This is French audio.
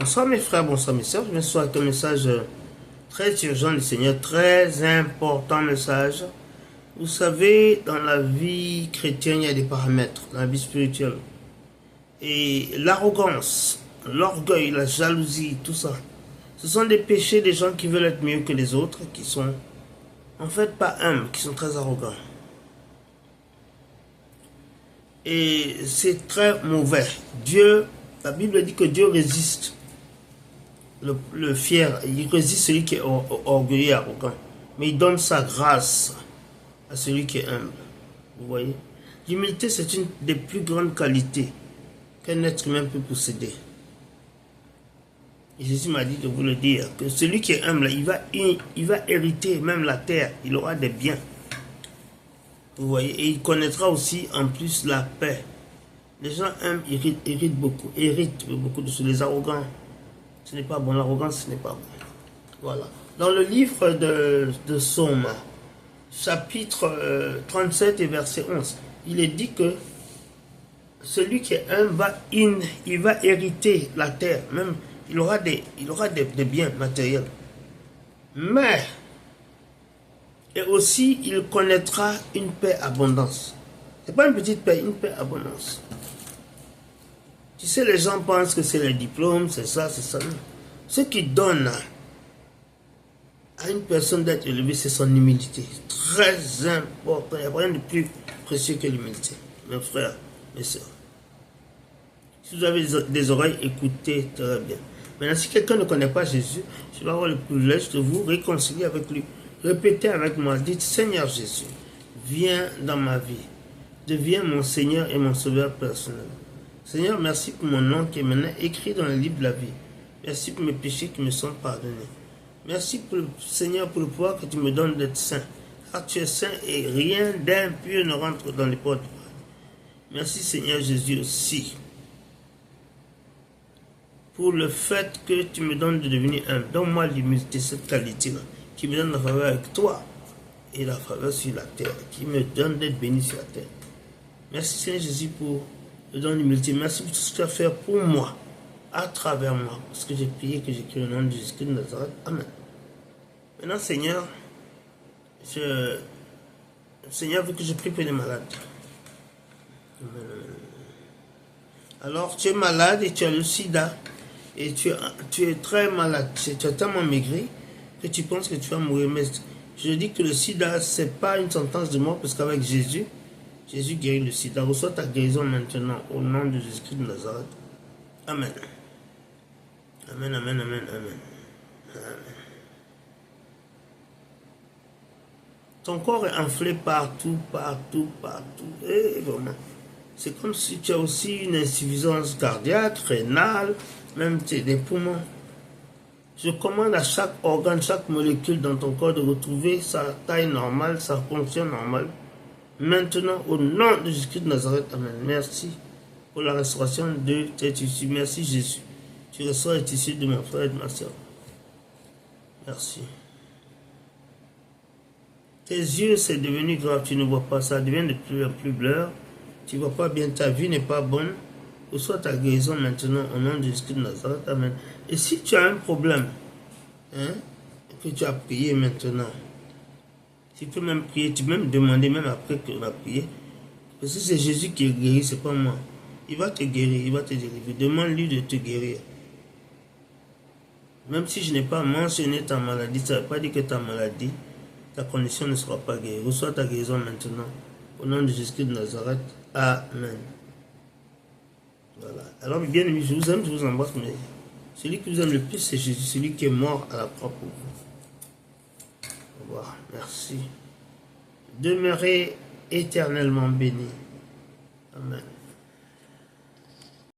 Bonsoir mes frères, bonsoir mes sœurs. Je viens ce soir avec un message très urgent du Seigneur, très important message. Vous savez, dans la vie chrétienne, il y a des paramètres, dans la vie spirituelle. Et l'arrogance, l'orgueil, la jalousie, tout ça, ce sont des péchés des gens qui veulent être mieux que les autres, qui sont en fait pas humbles, qui sont très arrogants. Et c'est très mauvais. Dieu, la Bible dit que Dieu résiste le fier, il résiste celui qui est orgueilleux et arrogant. Mais il donne sa grâce à celui qui est humble. Vous voyez? L'humilité, c'est une des plus grandes qualités qu'un être humain peut posséder. Et Jésus m'a dit de vous le dire, que celui qui est humble, il va hériter même la terre, il aura des biens. Vous voyez? Et il connaîtra aussi en plus la paix. Les gens humbles héritent beaucoup de choses. Les arrogants, ce n'est pas bon. L'arrogance, ce n'est pas bon. Voilà. Dans le livre de Psaume, chapitre 37 et verset 11, il est dit que celui qui est humble il va hériter la terre. Même, il aura des biens matériels. Mais, et aussi, il connaîtra une paix abondance. Ce n'est pas une petite paix, une paix abondance. Tu sais, les gens pensent que c'est les diplômes, c'est ça, c'est ça. Ce qui donne à une personne d'être élevée, c'est son humilité. Très important. Il n'y a rien de plus précieux que l'humilité. Mes frères, mes soeurs. Si vous avez des oreilles, écoutez très bien. Maintenant, si quelqu'un ne connaît pas Jésus, je vais avoir le privilège de vous réconcilier avec lui. Répétez avec moi, dites, Seigneur Jésus, viens dans ma vie. Deviens mon Seigneur et mon Sauveur personnel. Seigneur, merci pour mon nom qui est maintenant écrit dans le livre de la vie. Merci pour mes péchés qui me sont pardonnés. Merci pour le Seigneur pour le pouvoir que tu me donnes d'être saint. Car tu es saint et rien d'impur ne rentre dans les portes. Merci Seigneur Jésus aussi pour le fait que tu me donnes de devenir humble. Donne-moi l'humilité, cette qualité-là, qui me donne la faveur avec toi et la faveur sur la terre, qui me donne d'être béni sur la terre. Merci Seigneur Jésus pour le don d'humilité. Merci pour tout ce que tu as fait pour moi, à travers moi, parce que j'ai prié, que j'ai crié au nom de Jésus-Christ de Nazareth. Amen. Maintenant Seigneur, Seigneur veut que je prie pour les malades. Amen. Alors tu es malade et tu as le sida. Et tu es très malade, tu es tellement maigri que tu penses que tu vas mourir. Mais je dis que le sida, ce n'est pas une sentence de mort, parce qu'avec Jésus, Jésus guérit le sida. Reçois ta guérison maintenant, au nom de Jésus-Christ de Nazareth. Amen. Amen, amen, amen, amen. Amen. Ton corps est enflé partout. Et vraiment, c'est comme si tu as aussi une insuffisance cardiaque, rénale, même des poumons. Je commande à chaque organe, chaque molécule dans ton corps de retrouver sa taille normale, sa fonction normale. Maintenant, au nom de Jésus-Christ de Nazareth, amen. Merci pour la restauration de tes tissus. Merci Jésus. Tu restaures les tissus de mon frère et de ma soeur. Merci. Tes yeux, c'est devenu grave, tu ne vois pas, ça devient de plus en plus bleu. Tu ne vois pas bien, ta vie n'est pas bonne. Reçois ta guérison maintenant au nom de Jésus-Christ de Nazareth. Amen. Et si tu as un problème, que tu as prié maintenant, tu peux même prier, tu peux même demander, même après qu'on a prié, parce que c'est Jésus qui est guéri, c'est pas moi. Il va te guérir, il va te délivrer. Demande-lui de te guérir. Même si je n'ai pas mentionné ta maladie, ça ne veut pas dire que ta maladie, ta condition ne sera pas guérie. Reçois ta guérison maintenant au nom de Jésus-Christ de Nazareth. Amen. Voilà. Alors, bien aimé, je vous aime, je vous embrasse, mais celui qui vous aime le plus, c'est Jésus, celui qui est mort à la croix pour vous. Au revoir. Merci. Demeurez éternellement bénis. Amen.